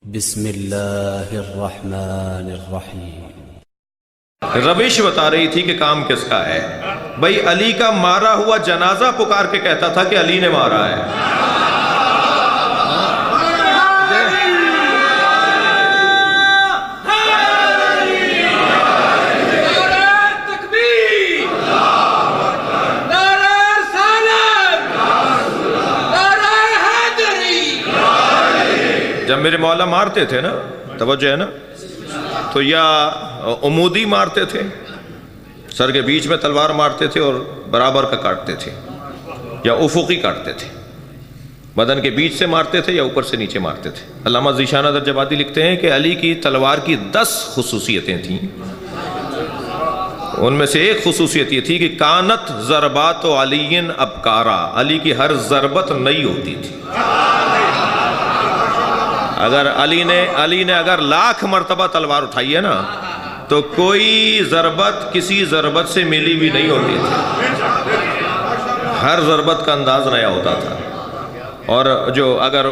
بسم اللہ الرحمن الرحیم۔ روش بتا رہی تھی کہ کام کس کا ہے۔ بھئی علی کا مارا ہوا جنازہ پکار کے کہتا تھا کہ علی نے مارا ہے۔ جب میرے مولا مارتے تھے نا، توجہ ہے نا، تو یا عمودی مارتے تھے، سر کے بیچ میں تلوار مارتے تھے اور برابر کا کاٹتے تھے، یا افقی کاٹتے تھے، بدن کے بیچ سے مارتے تھے یا اوپر سے نیچے مارتے تھے۔ علامہ ذیشان درجباتی لکھتے ہیں کہ علی کی تلوار کی 10 خصوصیتیں تھیں۔ ان میں سے ایک خصوصیت یہ تھی کہ کانت ضربات علی ابکارا، علی کی ہر ضربت نئی ہوتی تھی۔ اگر علی نے اگر 1,00,000 مرتبہ تلوار اٹھائی ہے نا، تو کوئی ضربت کسی ضربت سے ملی بھی نہیں ہوتی تھی، ہر ضربت کا انداز نیا ہوتا تھا۔ اور جو اگر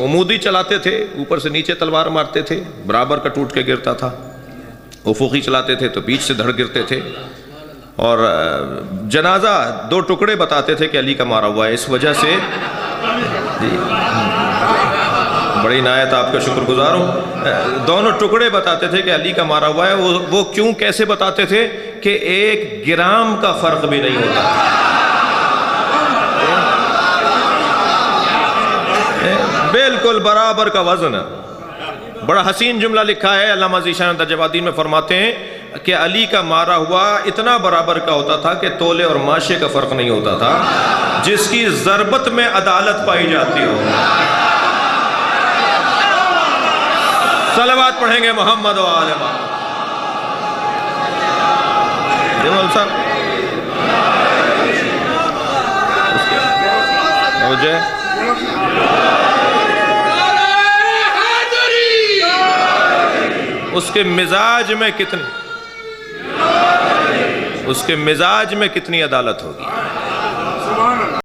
عمودی چلاتے تھے، اوپر سے نیچے تلوار مارتے تھے، برابر کا ٹوٹ کے گرتا تھا، افقی چلاتے تھے تو بیچ سے دھڑ گرتے تھے۔ اور جنازہ 2 ٹکڑے بتاتے تھے کہ علی کا مارا ہوا ہے، اس وجہ سے بڑی عنایت آپ کا شکر گزار ہوں، دونوں ٹکڑے بتاتے تھے کہ علی کا مارا ہوا ہے۔ وہ کیوں کیسے بتاتے تھے کہ 1 گرام کا فرق بھی نہیں ہوتا، بالکل برابر کا وزن۔ بڑا حسین جملہ لکھا ہے علامہ ذیشان درجباتی میں، فرماتے ہیں کہ علی کا مارا ہوا اتنا برابر کا ہوتا تھا کہ تولے اور ماشے کا فرق نہیں ہوتا تھا، جس کی ضربت میں عدالت پائی جاتی ہو۔ صلوات پڑھیں گے محمد و آل محمد۔ دیوال صاحب اس کے مزاج میں کتنی عدالت ہوگی۔